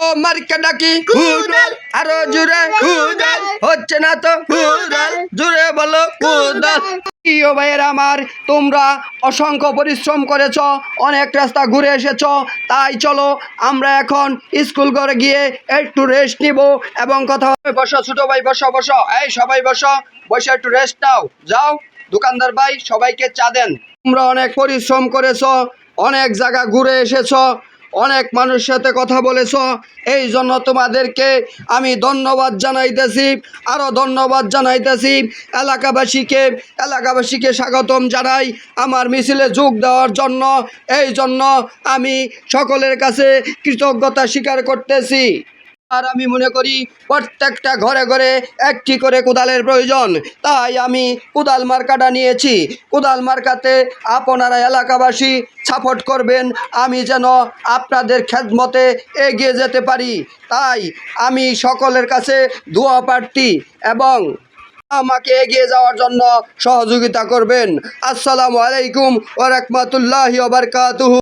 ও মার্কা ডাকি কুদাল, আরো জোরে কুদাল, হচ্ছে না তো কুদাল, জোরে বলো কুদাল। প্রিয় ভাইয়েরা আমার, তোমরা অসংখ্য পরিশ্রম করেছ, অনেক রাস্তা ঘুরে এসেছ, তাই চলো আমরা এখন স্কুল ঘরে গিয়ে একটু রেস্ট নিব এবং কথা হবে। বসো ছোট ভাই, বসো বসো, এই সবাই বসো, বসে একটু রেস্ট নাও। যাও দোকানদার ভাই, সবাইকে চা দেন। তোমরা অনেক পরিশ্রম করেছ, অনেক জায়গা ঘুরে এসেছ, অনেক মানুষের সাথে কথা বলেছ, এই জন্য তোমাদেরকে আমি ধন্যবাদ জানাইতেছি। আরও ধন্যবাদ জানাইতেছি এলাকাবাসীকে স্বাগতম জানাই আমার মিছিলে যোগ দেওয়ার জন্য। এই জন্য আমি সকলের কাছে কৃতজ্ঞতা স্বীকার করতেছি। আর আমি মনে করি প্রত্যেকটা ঘরে ঘরে একটি করে কোদালের প্রয়োজন, তাই আমি কোদাল মার্কাটা নিয়েছি। কোদাল মার্কাতে আপনারা এলাকাবাসী সাপোর্ট করবেন, আমি যেন আপনাদের খেদমতে এগিয়ে যেতে পারি। তাই আমি সকলের কাছে দোয়া প্রার্থী এবং আমাকে এগিয়ে যাওয়ার জন্য সহযোগিতা করবেন। আসসালামু আলাইকুম ওয়া রাহমাতুল্লাহি ওয়া বারাকাতুহু।